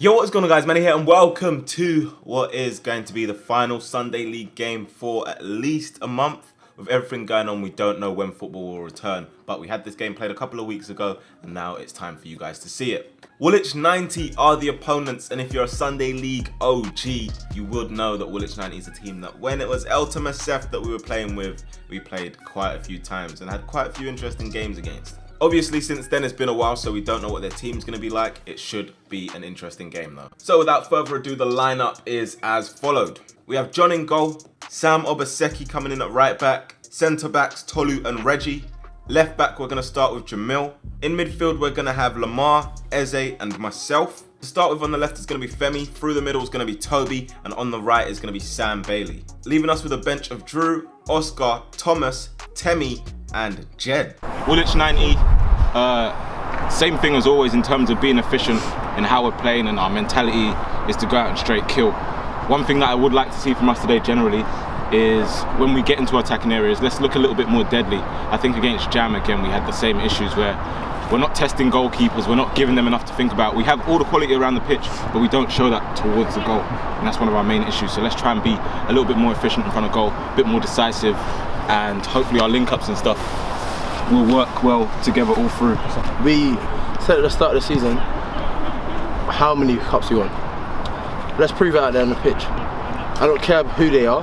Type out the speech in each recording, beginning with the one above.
Yo, what's going on guys, Manny here and welcome to what is going to be the final Sunday League game for at least a month. With everything going on, we don't know when football will return, but we had this game played a couple of weeks ago and now it's time for you guys to see it. Woolwich 90 are the opponents, and if you're a Sunday League OG, you would know that Woolwich 90 is a team that when it was Eltemasef that we were playing with, we played quite a few times and had quite a few interesting games against. Obviously, since then it's been a while, so we don't know what their team's going to be like. It should be an interesting game though. So without further ado, the lineup is as followed. We have John in goal, Sam Obaseki coming in at right back, centre backs Tolu and Reggie. Left back we're going to start with Jamil. In midfield we're going to have Lamar, Eze and myself. To start with on the left is going to be Femi, through the middle is going to be Toby, and on the right is going to be Sam Bailey. Leaving us with a bench of Drew, Oscar, Thomas, Temi and Jed. Woolwich 90, same thing as always in terms of being efficient in how we're playing, and our mentality is to go out and straight kill. One thing that I would like to see from us today generally is when we get into attacking areas, let's look a little bit more deadly. I think against Jam again we had the same issues where we're not testing goalkeepers, we're not giving them enough to think about. We have all the quality around the pitch, but we don't show that towards the goal, and that's one of our main issues. So let's try and be a little bit more efficient in front of goal, a bit more decisive, and hopefully our link-ups and stuff will work well together all through. We said at the start of the season how many cups we want. Let's prove it out there on the pitch. I don't care who they are,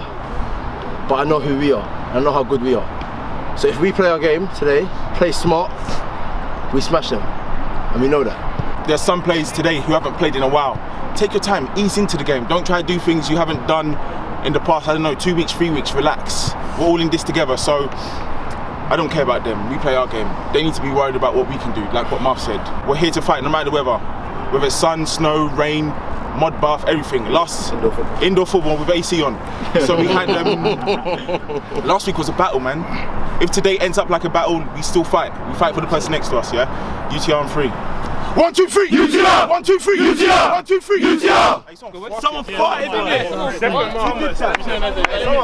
but I know who we are. I know how good we are. So if we play our game today, play smart, we smash them, and we know that. There's some players today who haven't played in a while. Take your time, ease into the game. Don't try to do things you haven't done in the past, 2 weeks, 3 weeks, relax. We're all in this together, so I don't care about them. We play our game. They need to be worried about what we can do, like what Marv said. We're here to fight no matter the weather. Whether it's sun, snow, rain, mud bath, everything. Indoor football with AC on. So we had last week was a battle, man. If today ends up like a battle, we still fight. We fight for the person next to us, yeah? UTR on 3. 1, 2, 3, UTR! 1, 2, 3, UTR! 1, 2, 3, UTR! Someone fighting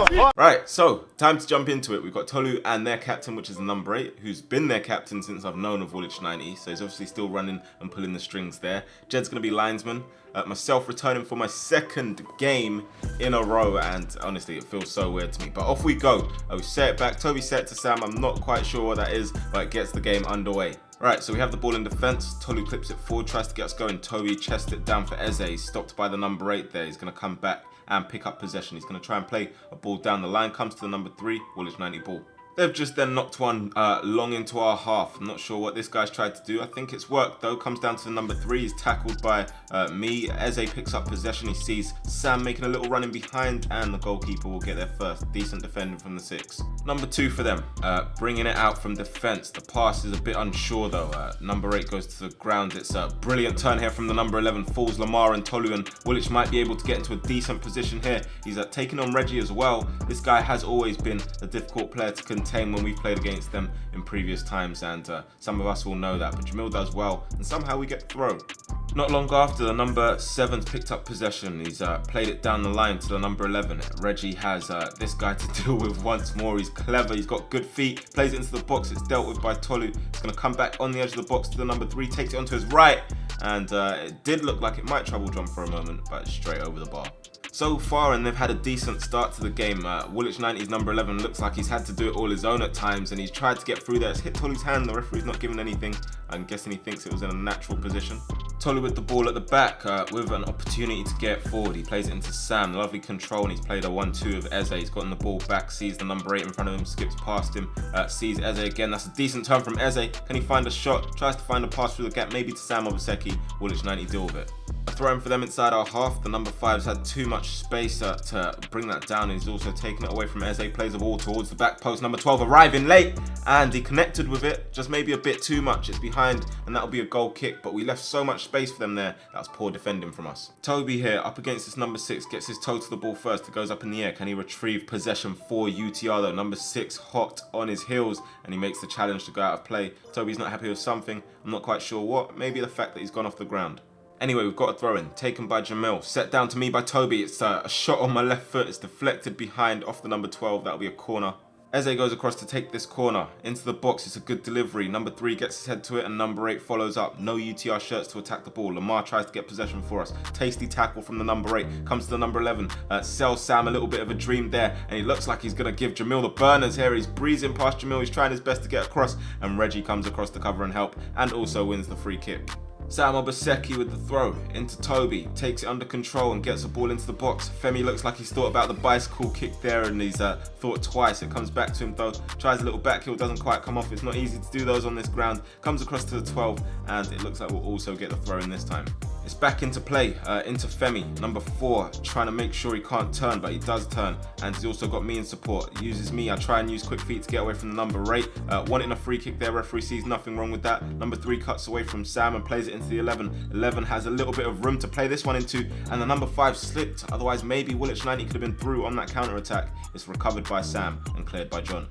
in Right, so time to jump into it. We've got Tolu and their captain, which is the number 8, who's been their captain since I've known of Woolwich 90, so he's obviously still running and pulling the strings there. Jed's going to be linesman. Myself returning for my second game in a row, and honestly it feels so weird to me, but off we go. We set it back, Toby set it to Sam. I'm not quite sure what that is, but it gets the game underway. Right, so we have the ball in defence. Tolu clips it forward, tries to get us going. Toby chests it down for Eze. He's stopped by the number 8 there. He's going to come back and pick up possession. He's going to try and play a ball down the line. Comes to the number 3, Woolwich 90 ball. They've just then knocked one long into our half. I'm not sure what this guy's tried to do. I think it's worked though. Comes down to the number 3. He's tackled by me. Eze picks up possession. He sees Sam making a little run in behind, and the goalkeeper will get there first. Decent defending from the 6. Number 2 for them. Bringing it out from defence. The pass is a bit unsure though. Number 8 goes to the ground. It's a brilliant turn here from the number 11. Falls Lamar and Tolu, and Woolwich might be able to get into a decent position here. He's taking on Reggie as well. This guy has always been a difficult player to contain when we've played against them in previous times, and some of us will know that, but Jamil does well, and somehow we get thrown. Not long after, the number 7's picked up possession. He's played it down the line to the number 11. Reggie has this guy to deal with once more. He's clever, he's got good feet, plays it into the box. It's dealt with by Tolu. It's going to come back on the edge of the box to the number 3, takes it onto his right, and it did look like it might trouble John for a moment, but it's straight over the bar. So far, and they've had a decent start to the game. Woolwich 90's number 11 looks like he's had to do it all his own at times, and he's tried to get through there. It's hit Tolu's hand. The referee's not giving anything. I'm guessing he thinks it was in a natural position. Tolu with the ball at the back with an opportunity to get forward. He plays it into Sam. Lovely control, and he's played a 1-2 of Eze. He's gotten the ball back, sees the number 8 in front of him, skips past him, sees Eze again. That's a decent turn from Eze. Can he find a shot? Tries to find a pass through the gap, maybe to Sam Obaseki. Woolwich 90 deal with it. A throw in for them inside our half. The number 5's had too much space to bring that down. He's also taken it away from Eze. Plays the ball towards the back post. Number 12 arriving late, and he connected with it, just maybe a bit too much. It's behind, and that'll be a goal kick, but we left so much space for them there. That was poor defending from us. Toby here up against this number 6, gets his toe to the ball first. It goes up in the air. Can he retrieve possession for UTR though? Number 6 hot on his heels, and he makes the challenge to go out of play. Toby's not happy with something. I'm not quite sure what. Maybe the fact that he's gone off the ground. Anyway, we've got a throw in, taken by Jamil, set down to me by Toby. It's a shot on my left foot, it's deflected behind off the number 12, that'll be a corner. Eze goes across to take this corner. Into the box, it's a good delivery. Number 3 gets his head to it and number 8 follows up. No UTR shirts to attack the ball. Lamar tries to get possession for us. Tasty tackle from the number 8. Comes to the number 11. Sells Sam a little bit of a dream there. And he looks like he's going to give Jamil the burners here. He's breezing past Jamil. He's trying his best to get across. And Reggie comes across to cover and help. And also wins the free kick. Sam Obaseki with the throw into Toby, takes it under control and gets the ball into the box. Femi looks like he's thought about the bicycle kick there and he's thought twice. It comes back to him though, tries a little back heel, doesn't quite come off. It's not easy to do those on this ground. Comes across to the 12 and it looks like we'll also get the throw in this time. It's back into play, into Femi, number 4, trying to make sure he can't turn, but he does turn, and he's also got me in support. He uses me, I try and use quick feet to get away from the number 8. Wanting a free kick there, referee sees nothing wrong with that. Number 3 cuts away from Sam and plays it into the 11. 11 has a little bit of room to play this one into, and the number 5 slipped, otherwise maybe Woolwich 90 could have been through on that counter-attack. It's recovered by Sam and cleared by John.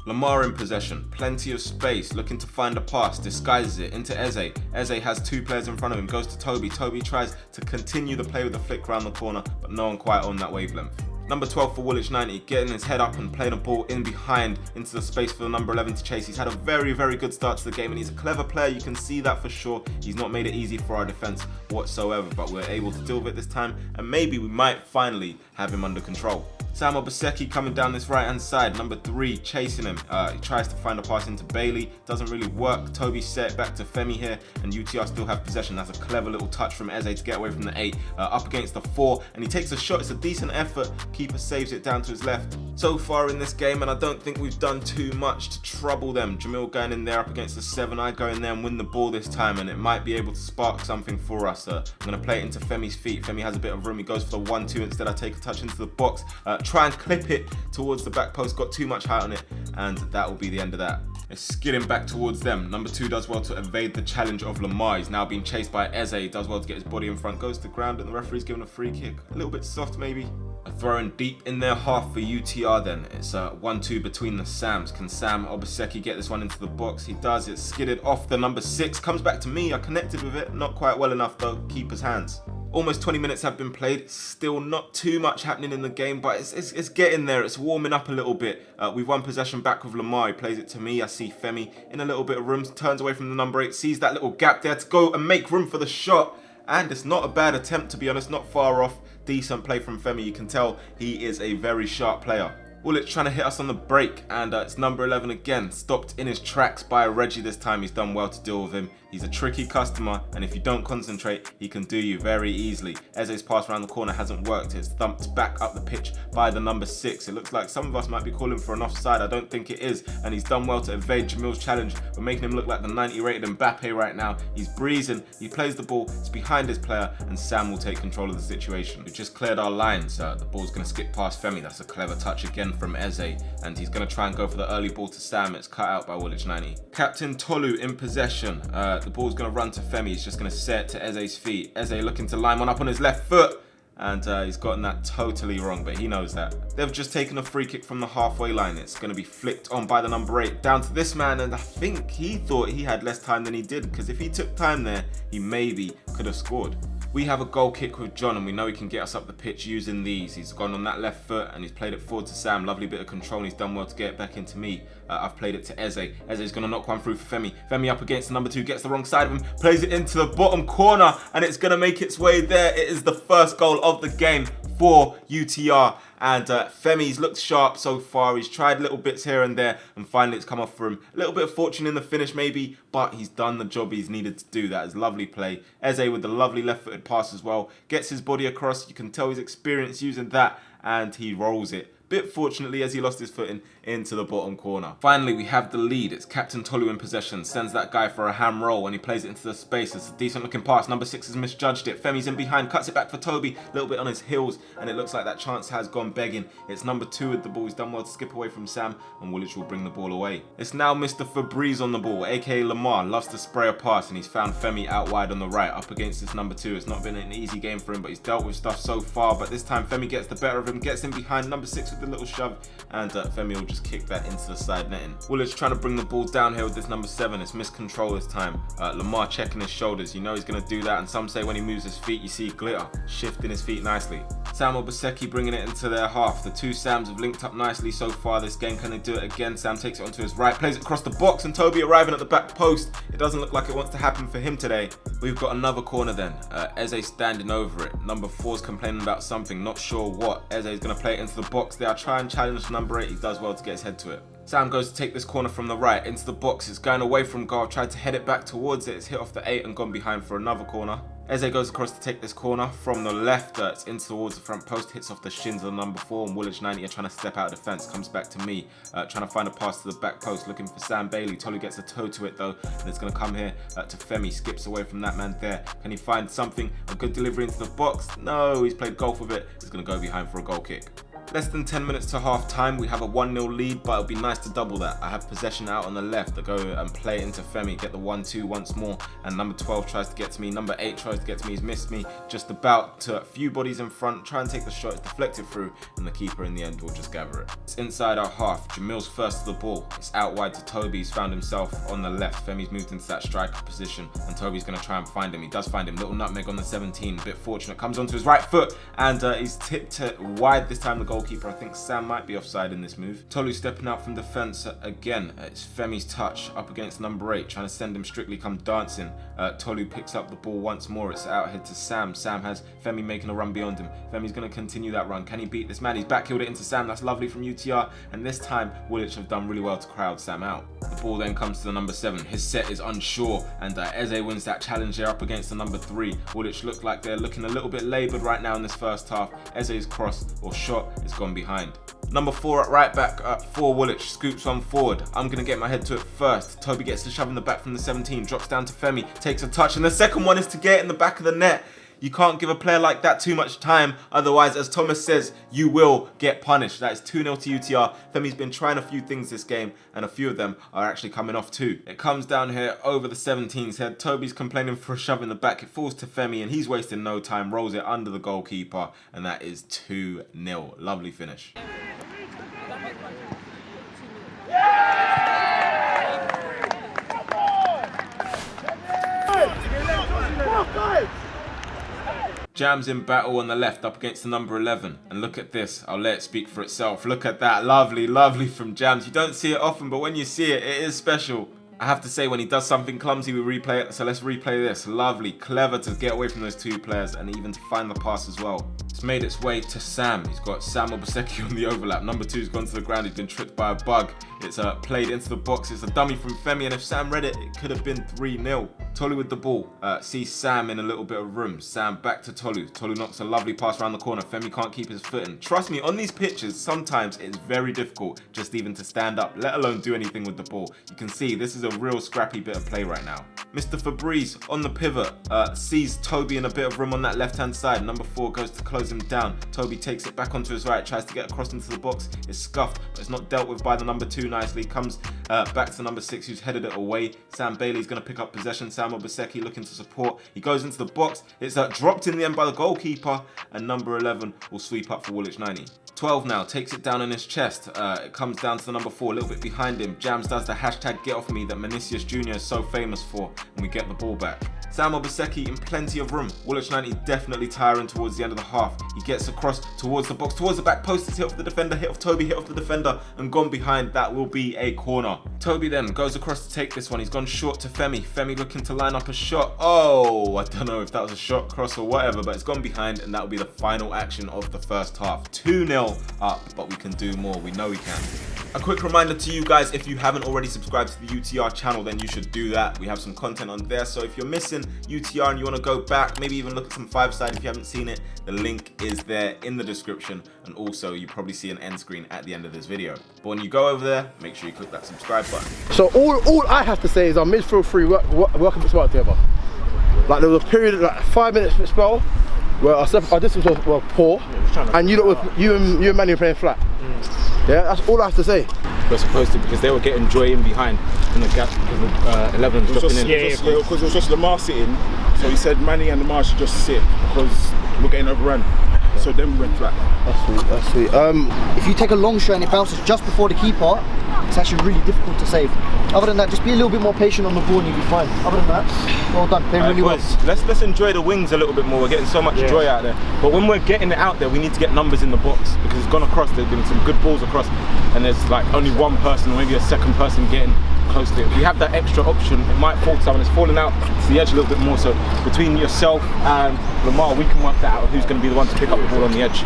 Lamar in possession, plenty of space, looking to find a pass, disguises it into Eze. Eze has 2 players in front of him, goes to Toby. Toby tries to continue the play with the flick round the corner, but no one quite on that wavelength. Number 12 for Woolwich 90, getting his head up and playing a ball in behind into the space for the number 11 to chase. He's had a very, very good start to the game and he's a clever player, you can see that for sure. He's not made it easy for our defence whatsoever, but we're able to deal with it this time and maybe we might finally have him under control. Sam Obaseki coming down this right hand side, number 3 chasing him. He tries to find a pass into Bailey, doesn't really work. Toby set it back to Femi here and UTR still have possession. That's a clever little touch from Eze to get away from the 8, up against the 4 and he takes a shot. It's a decent effort, keeper saves it down to his left. So far in this game and I don't think we've done too much to trouble them. Jamil going in there up against the 7, I go in there and win the ball this time and it might be able to spark something for us. I'm going to play it into Femi's feet. Femi has a bit of room, he goes for the 1-2 instead. I take a touch into the box, try and clip it towards the back post, got too much height on it and that will be the end of that. It's skidding back towards them. Number 2 does well to evade the challenge of Lamar. He's now being chased by Eze, does well to get his body in front, goes to the ground and the referee's given a free kick. A little bit soft maybe. A throw in deep in their half for UTR then. It's a 1-2 between the Sams. Can Sam Obaseki get this one into the box? He does. It's skidded off the number 6. Comes back to me. I connected with it. Not quite well enough though. Keeper's hands. Almost 20 minutes have been played. Still not too much happening in the game, but it's getting there. It's warming up a little bit. We've won possession back with Lamar. He plays it to me. I see Femi in a little bit of room. Turns away from the number 8. Sees that little gap there to go and make room for the shot. And it's not a bad attempt, to be honest. Not far off. Decent play from Femi. You can tell he is a very sharp player. Woolwich trying to hit us on the break, and it's number 11 again, stopped in his tracks by Reggie this time. He's done well to deal with him. He's a tricky customer, and if you don't concentrate, he can do you very easily. Eze's pass around the corner hasn't worked. It's thumped back up the pitch by the number 6. It looks like some of us might be calling for an offside. I don't think it is, and he's done well to evade Jamil's challenge. We're making him look like the 90 rated Mbappe right now. He's breezing, he plays the ball, it's behind his player, and Sam will take control of the situation. We've just cleared our lines. The ball's going to skip past Femi. That's a clever touch again from Eze, and he's going to try and go for the early ball to Sam. It's cut out by Woolwich 90. Captain Tolu in possession. The ball's going to run to Femi. He's just going to set it to Eze's feet. Eze looking to line one up on his left foot, and he's gotten that totally wrong, but he knows that. They've just taken a free kick from the halfway line. It's going to be flicked on by the number 8 down to this man, and I think he thought he had less time than he did, because if he took time there, he maybe could have scored. We have a goal kick with John and we know he can get us up the pitch using these. He's gone on that left foot and he's played it forward to Sam. Lovely bit of control and he's done well to get it back into me. I've played it to Eze. Eze's going to knock one through for Femi. Femi up against the number 2, gets the wrong side of him, plays it into the bottom corner and it's going to make its way there. It is the first goal of the game for UTR. And Femi's looked sharp so far. He's tried little bits here and there and finally it's come off for him. A little bit of fortune in the finish maybe, but he's done the job he's needed to do. That is lovely play. Eze with the lovely left-footed pass as well. Gets his body across. You can tell he's experienced using that and he rolls it. Bit fortunately as he lost his footing into the bottom corner. Finally, we have the lead. It's Captain Tolu in possession. Sends that guy for a ham roll and he plays it into the space. It's a decent looking pass. Number 6 has misjudged it. Femi's in behind, cuts it back for Toby. A little bit on his heels and it looks like that chance has gone begging. It's number 2 with the ball. He's done well to skip away from Sam and Woolwich will bring the ball away. It's now Mr. Febreze on the ball, aka Lamar. Loves to spray a pass and he's found Femi out wide on the right up against this number 2. It's not been an easy game for him, but he's dealt with stuff so far. But this time Femi gets the better of him, gets in behind number 6 with the little shove and Femi will just kick that into the side netting. Woolwich trying to bring the ball down here with this number 7. It's miscontrol this time. Lamar checking his shoulders. You know he's going to do that. And some say when he moves his feet, you see glitter shifting his feet nicely. Sam Obaseki bringing it into their half. The two Sams have linked up nicely so far this game. Can they do it again? Sam takes it onto his right, plays it across the box, and Toby arriving at the back post. It doesn't look like it wants to happen for him today. We've got another corner then. Eze standing over it. Number 4's complaining about something, not sure what. Eze is going to play it into the box. They are trying to challenge number 8. He does well to get his head to it. Sam goes to take this corner from the right into the box. It's going away from goal. Tried to head it back towards it. It's hit off the 8 and gone behind for another corner. Eze goes across to take this corner from the left. It's in towards the front post. Hits off the shins of the number 4. And Woolwich 90 are trying to step out of defence. Comes back to me. Trying to find a pass to the back post. Looking for Sam Bailey. Tolu gets a toe to it though. And it's going to come here to Femi. Skips away from that man there. Can he find something? A good delivery into the box? No, he's played golf with it. He's going to go behind for a goal kick. Less than 10 minutes to half time. We have a 1-0 lead, but it'll be nice to double that. I have possession out on the left. I go and play it into Femi, get the 1-2 once more. And number 12 tries to get to me. Number 8 tries to get to me. He's missed me just about to a few bodies in front. Try and take the shot. It's deflected through, and the keeper in the end will just gather it. It's inside our half. Jamil's first to the ball. It's out wide to Toby. He's found himself on the left. Femi's moved into that striker position, and Toby's going to try and find him. He does find him. Little nutmeg on the 17. A bit fortunate. Comes onto his right foot, and he's tipped it wide this time. The goalkeeper, I think Sam might be offside in this move. Tolu stepping out from defence again. It's Femi's touch up against number 8, trying to send him strictly come dancing. Tolu picks up the ball once more. It's out ahead to Sam. Sam has Femi making a run beyond him. Femi's going to continue that run. Can he beat this man? He's back-heeled it into Sam. That's lovely from UTR. And this time, Woolwich have done really well to crowd Sam out. The ball then comes to the number 7. His set is unsure, and Eze wins that challenge there up against the number 3. Woolwich look like they're looking a little bit laboured right now in this first half. Eze's cross or shot is gone behind. Number 4 at right back for Woolwich scoops on forward. I'm going to get my head to it first. Toby gets the shove in the back from the 17, drops down to Femi, takes a touch, and the second one is to get in the back of the net. You can't give a player like that too much time, otherwise, as Thomas says, you will get punished. That is 2-0 to UTR. Femi's been trying a few things this game, and a few of them are actually coming off too. It comes down here over the 17's head. Toby's complaining for a shove in the back. It falls to Femi, and he's wasting no time, rolls it under the goalkeeper, and that is 2-0. Lovely finish. Jam's in battle on the left up against the number 11. And look at this. I'll let it speak for itself. Look at that. Lovely, lovely from Jams. You don't see it often, but when you see it, it is special. I have to say, when he does something clumsy, we replay it. So let's replay this. Lovely, clever to get away from those two players and even to find the pass as well. It's made its way to Sam. He's got Sam Obaseki on the overlap. Number 2's gone to the ground. He's been tricked by a bug. It's played into the box. It's a dummy from Femi, and if Sam read it, it could have been 3-0. Tolu with the ball. Sees Sam in a little bit of room. Sam back to Tolu. Tolu knocks a lovely pass around the corner. Femi can't keep his foot in. Trust me, on these pitches, sometimes it's very difficult just even to stand up, let alone do anything with the ball. You can see this is a real scrappy bit of play right now. Mr. Fabrice on the pivot sees Toby in a bit of room on that left-hand side. Number 4 goes to close him down. Toby takes it back onto his right, tries to get across into the box. It's scuffed, but it's not dealt with by the number 2 nicely. Comes back to the number 6 who's headed it away. Sam Bailey's going to pick up possession. Sam Obaseki looking to support. He goes into the box. It's dropped in the end by the goalkeeper, and number 11 will sweep up for Woolwich 90. 12 now, takes it down in his chest. It comes down to the number 4, a little bit behind him. Jams does the hashtag get off me that Manicius Jr. is so famous for, and we get the ball back. Sam Obaseki in plenty of room. Woolwich 90 definitely tiring towards the end of the half. He gets across towards the box, towards the back post. It's hit off the defender, hit off Toby, hit off the defender, and gone behind. That will be a corner. Toby then goes across to take this one. He's gone short to Femi. Femi looking to line up a shot. Oh, I don't know if that was a shot, cross, or whatever, but it's gone behind, and that will be the final action of the first half. 2-0 up, but we can do more. We know we can. A quick reminder to you guys, if you haven't already subscribed to the UTR channel, then you should do that. We have some content on there, so if you're missing UTR and you want to go back, maybe even look at some 5-side if you haven't seen it, the link is there in the description, and also you probably see an end screen at the end of this video. But when you go over there, make sure you click that subscribe button. So all I have to say is our midfield three work a bit smart together. Like there was a period, like 5 minutes spell, where our distance was poor, and you and Manny were playing flat. Yeah, that's all I have to say. We're supposed to, because they were getting joy in behind in the gap because 11 dropping in. Because it was just Lamar sitting, so he said Manny and Lamar should just sit because we're getting overrun. So then we went flat. That's sweet, that's sweet. If you take a long shot and it bounces just before the keeper, it's actually really difficult to save. Other than that, just be a little bit more patient on the ball and you'll be fine. Other than that, well done, playing really well. Let's enjoy the wings a little bit more. We're getting so much joy out there. But when we're getting it out there, we need to get numbers in the box because it's gone across. There's been some good balls across, and there's like only one person or maybe a second person getting close to it. If we have that extra option, it might fall to someone. It's falling out to the edge a little bit more. So between yourself and Lamar, we can work that out who's going to be the one to pick up the ball on the edge.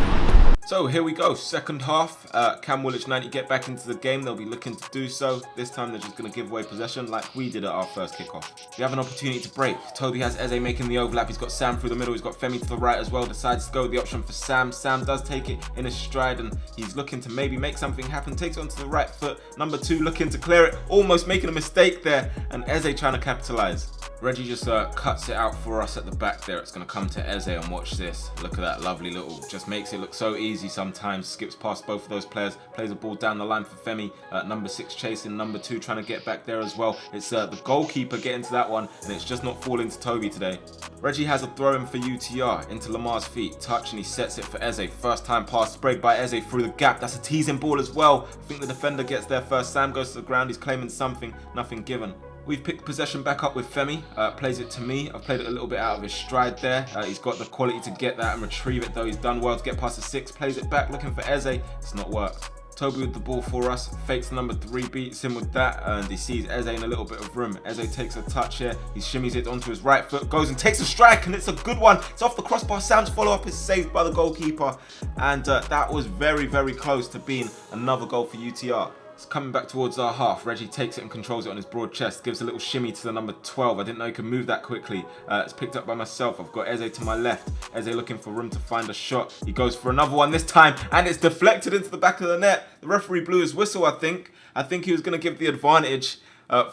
So here we go, second half. Can Woolwich 90 get back into the game? They'll be looking to do so. This time they're just going to give away possession like we did at our first kickoff. We have an opportunity to break. Toby has Eze making the overlap. He's got Sam through the middle. He's got Femi to the right as well. Decides to go with the option for Sam. Sam does take it in his stride and he's looking to maybe make something happen. Takes it onto the right foot. Number 2 looking to clear it. Almost making a mistake there. And Eze trying to capitalise. Reggie just cuts it out for us at the back there. It's going to come to Eze and watch this. Look at that lovely little, just makes it look so easy sometimes. Skips past both of those players, plays a ball down the line for Femi. Number 6 chasing, number 2 trying to get back there as well. It's the goalkeeper getting to that one and it's just not falling to Toby today. Reggie has a throw in for UTR into Lamar's feet. Touch and he sets it for Eze. First time pass sprayed by Eze through the gap. That's a teasing ball as well. I think the defender gets there first. Sam goes to the ground. He's claiming something, nothing given. We've picked possession back up with Femi, plays it to me. I've played it a little bit out of his stride there. He's got the quality to get that and retrieve it though. He's done well to get past the 6, plays it back looking for Eze. It's not worked. Toby with the ball for us, fakes number 3, beats him with that and he sees Eze in a little bit of room. Eze takes a touch here, he shimmies it onto his right foot, goes and takes a strike and it's a good one. It's off the crossbar, Sam's follow-up is saved by the goalkeeper and that was very, very close to being another goal for UTR. It's coming back towards our half. Reggie takes it and controls it on his broad chest. Gives a little shimmy to the number 12. I didn't know he could move that quickly. It's picked up by myself. I've got Eze to my left. Eze looking for room to find a shot. He goes for another one this time and it's deflected into the back of the net. The referee blew his whistle, I think. I think he was going to give the advantage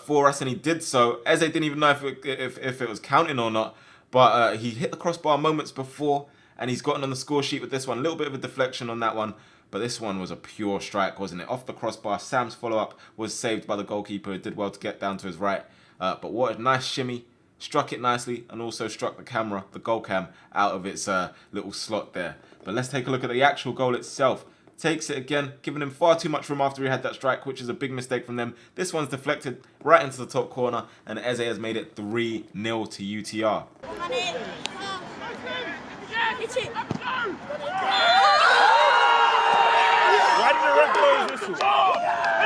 for us and he did so. Eze didn't even know if it was counting or not. But he hit the crossbar moments before and he's gotten on the score sheet with this one. A little bit of a deflection on that one. But this one was a pure strike, wasn't it? Off the crossbar, Sam's follow-up was saved by the goalkeeper who did well to get down to his right. But what a nice shimmy. Struck it nicely and also struck the camera, the goal cam, out of its little slot there. But let's take a look at the actual goal itself. Takes it again, giving him far too much room after he had that strike, which is a big mistake from them. This one's deflected right into the top corner and Eze has made it 3-0 to UTR.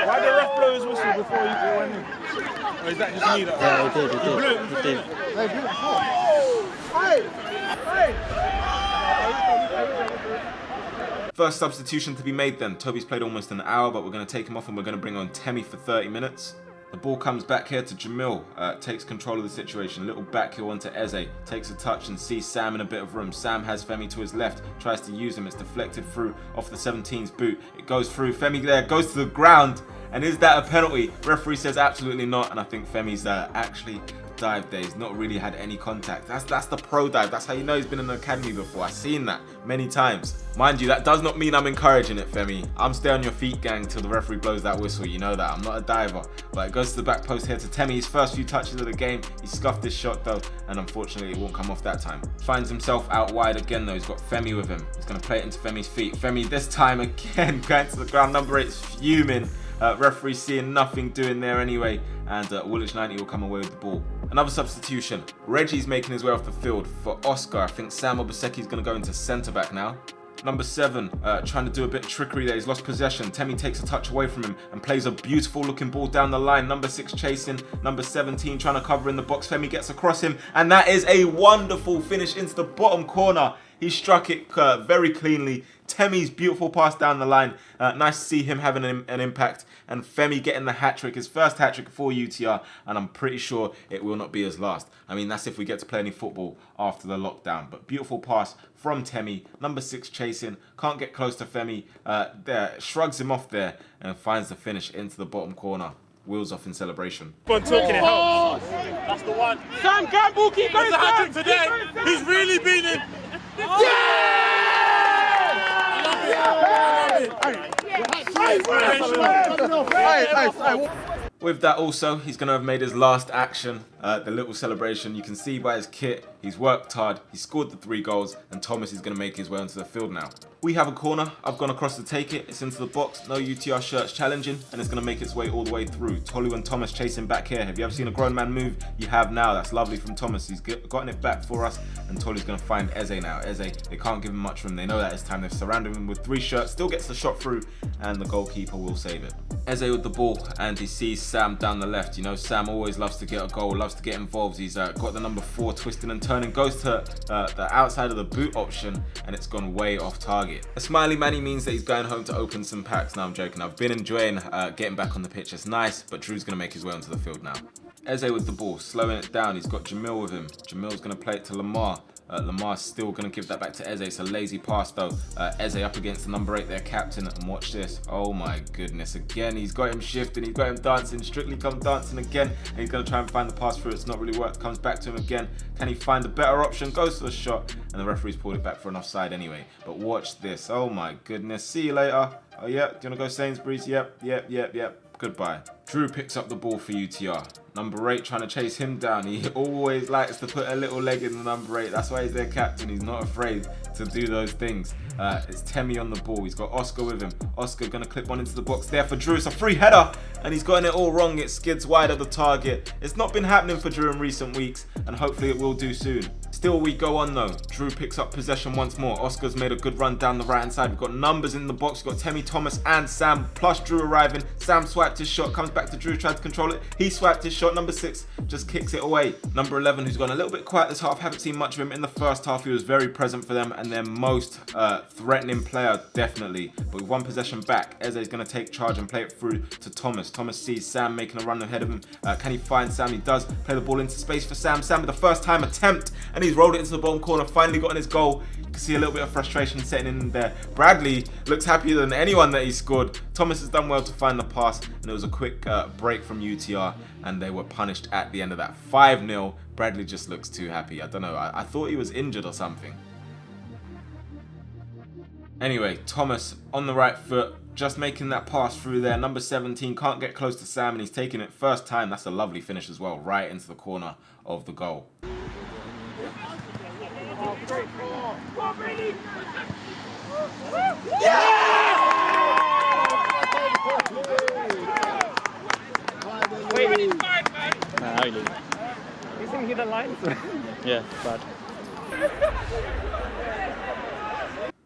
Why did the ref blow his whistle before he went in? Or is that just me? Yeah, he did. First substitution to be made then. Toby's played almost an hour, but we're going to take him off and we're going to bring on Temi for 30 minutes. The ball comes back here to Jamil, takes control of the situation, little back heel onto Eze, takes a touch and sees Sam in a bit of room. Sam has Femi to his left, tries to use him, it's deflected through off the 17's boot. It goes through, Femi there, goes to the ground, and is that a penalty? Referee says absolutely not, and I think Femi's actually dive there. He's not really had any contact. That's the pro dive. That's how you know he's been in the academy before. I've seen that many times. Mind you, that does not mean I'm encouraging it, Femi. I'm stay on your feet, gang, till the referee blows that whistle. You know that. I'm not a diver. But it goes to the back post here to Temi. His first few touches of the game. He scuffed his shot though, and unfortunately it won't come off that time. Finds himself out wide again though. He's got Femi with him. He's going to play it into Femi's feet. Femi this time again going to the ground. Number 8's fuming. Referee seeing nothing doing there anyway, and Woolwich 90 will come away with the ball. Another substitution. Reggie's making his way off the field for Oscar. I think Sam Obaseki's going to go into centre back now. Number 7, trying to do a bit of trickery there. He's lost possession. Temi takes a touch away from him and plays a beautiful looking ball down the line. Number 6 chasing. Number 17 trying to cover in the box. Femi gets across him and that is a wonderful finish into the bottom corner. He struck it very cleanly. Temi's beautiful pass down the line. Nice to see him having an impact. And Femi getting the hat-trick, his first hat-trick for UTR. And I'm pretty sure it will not be his last. I mean, that's if we get to play any football after the lockdown. But beautiful pass from Temi. Number 6 chasing. Can't get close to Femi. There, shrugs him off there and finds the finish into the bottom corner. Wheels off in celebration. That's the one. Sam Campbell, keep going. It's a hat-trick today. He's really been in. With that also, he's going to have made his last action, the little celebration. You can see by his kit, He's worked hard, he scored the 3 goals, and Thomas is going to make his way onto the field now. We have a corner. I've gone across to take it. It's into the box. No UTR shirts challenging, and it's going to make its way all the way through. Tolu and Thomas chasing back here. Have you ever seen a grown man move? You have now. That's lovely from Thomas. He's gotten it back for us, and Tolu's going to find Eze now. Eze, they can't give him much room. They know that it's time. They've surrounded him with 3 shirts. Still gets the shot through, and the goalkeeper will save it. Eze with the ball, and he sees Sam down the left. You know, Sam always loves to get a goal, loves to get involved. He's got the number 4 twisting and turning, goes to the outside of the boot option, and it's gone way off target. A smiley Manny means that he's going home to open some packs. Now I'm joking. I've been enjoying getting back on the pitch. It's nice, but Drew's going to make his way onto the field now. Eze with the ball, slowing it down. He's got Jamil with him. Jamil's going to play it to Lamar. Lamar's still going to give that back to Eze. It's a lazy pass though. Eze up against the number 8, their captain, and watch this. Oh my goodness, again he's got him shifting, he's got him dancing. Strictly come dancing again, and he's going to try and find the pass through. It's not really worked. Comes back to him again. Can he find a better option? Goes for the shot, and the referee's pulled it back for an offside anyway. But watch this. Oh my goodness. See you later. Oh yeah, do you want to go Sainsbury's? Yep. Goodbye. Drew picks up the ball for UTR. Number 8 trying to chase him down. He always likes to put a little leg in the number 8. That's why he's their captain. He's not afraid to do those things. It's Temi on the ball. He's got Oscar with him. Oscar going to clip one into the box there for Drew. It's a free header, and he's gotten it all wrong. It skids wide of the target. It's not been happening for Drew in recent weeks, and hopefully it will do soon. Still we go on though. Drew picks up possession once more. Oscar's made a good run down the right hand side. We've got numbers in the box. We've got Temi, Thomas and Sam, plus Drew arriving. Sam swiped his shot, comes back to Drew, tried to control it. He swiped his shot. Number 6 just kicks it away. Number 11, who's gone a little bit quiet this half. Haven't seen much of him in the first half. He was very present for them and their most threatening player, definitely. But with one possession back, Eze's going to take charge and play it through to Thomas. Thomas sees Sam making a run ahead of him. Can he find Sam? He does. Play the ball into space for Sam. Sam with the first time attempt, and he's rolled it into the bottom corner. Finally got in his goal. You can see a little bit of frustration setting in there. Bradley looks happier than anyone that he scored. Thomas has done well to find the pass, and it was a quick break from UTR, and they were punished at the end of that. 5-0. Bradley just looks too happy. I don't know. I thought he was injured or something. Anyway, Thomas on the right foot, just making that pass through there. Number 17 can't get close to Sam, and he's taking it first time. That's a lovely finish as well, right into the corner of the goal. You think he the lines? Yeah, bad.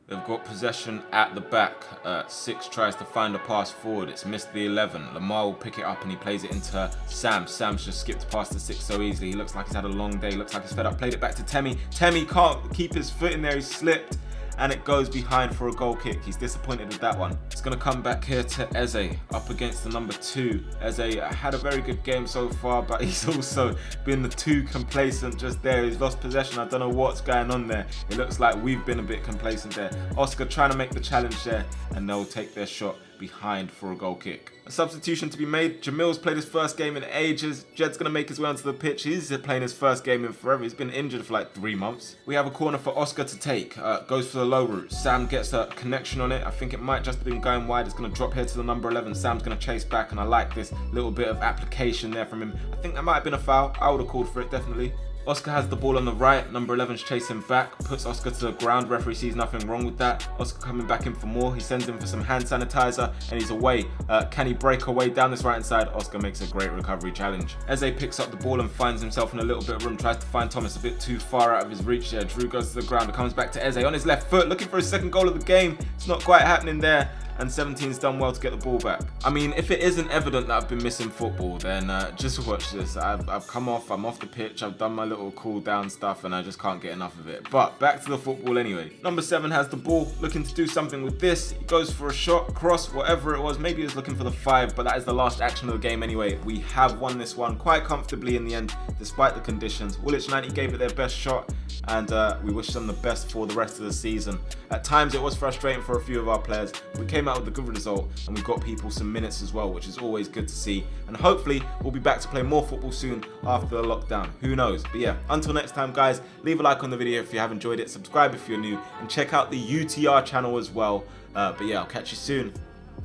They've got possession at the back. 6 tries to find a pass forward. It's missed the 11. Lamar will pick it up and he plays it into Sam. Sam's just skipped past the 6 so easily. He looks like he's had a long day. Looks like he's fed up. Played it back to Temi. Temi can't keep his foot in there. He's slipped. And it goes behind for a goal kick. He's disappointed with that one. It's going to come back here to Eze, up against the number 2. Eze had a very good game so far, but he's also been the too complacent just there. He's lost possession. I don't know what's going on there. It looks like we've been a bit complacent there. Oscar trying to make the challenge there, and they'll take their shot behind for a goal kick. A substitution to be made. Jamil's played his first game in ages. Jed's going to make his way onto the pitch. He's playing his first game in forever. He's been injured for like 3 months. We have a corner for Oscar to take. Goes for the low route. Sam gets a connection on it. I think it might just have been going wide. It's going to drop here to the number 11. Sam's going to chase back, and I like this little bit of application there from him. I think that might have been a foul. I would have called for it, definitely. Oscar has the ball on the right. Number 11's chasing back, puts Oscar to the ground. Referee sees nothing wrong with that. Oscar coming back in for more. He sends him for some hand sanitizer, and he's away. Can he break away down this right hand side? Oscar makes a great recovery challenge. Eze picks up the ball and finds himself in a little bit of room. Tries to find Thomas a bit too far out of his reach there. Drew goes to the ground and comes back to Eze on his left foot, looking for his second goal of the game. It's not quite happening there. And 17's done well to get the ball back. I mean, if it isn't evident that I've been missing football, then just watch this. I've come off, I'm off the pitch, I've done my little cool down stuff, and I just can't get enough of it. But back to the football anyway. Number 7 has the ball, looking to do something with this. He goes for a shot, cross, whatever it was. Maybe he was looking for the 5, but that is the last action of the game anyway. We have won this one quite comfortably in the end, despite the conditions. Woolwich 90 gave it their best shot, and we wish them the best for the rest of the season. At times it was frustrating for a few of our players. We came out with a good result, and we got people some minutes as well, which is always good to see. And hopefully we'll be back to play more football soon after the lockdown. Who knows? But yeah, until next time guys, leave a like on the video if you have enjoyed it, subscribe if you're new, and check out the UTR channel as well. But yeah, I'll catch you soon.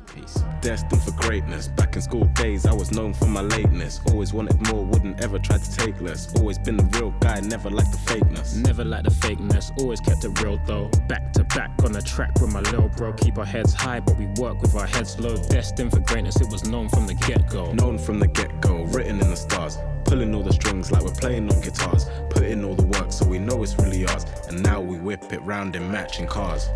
Peace. Destined for greatness. Back in school days, I was known for my lateness. Always wanted more, wouldn't ever try to take less. Always been a real guy, never liked the fakeness. Never liked the fakeness, always kept it real though. Back to back on the track with my little bro. Keep our heads high, but we work with our heads low. Destined for greatness, it was known from the get-go. Known from the get-go, written in the stars. Pulling all the strings like we're playing on guitars. Put in all the work so we know it's really ours. And now we whip it round in matching cars.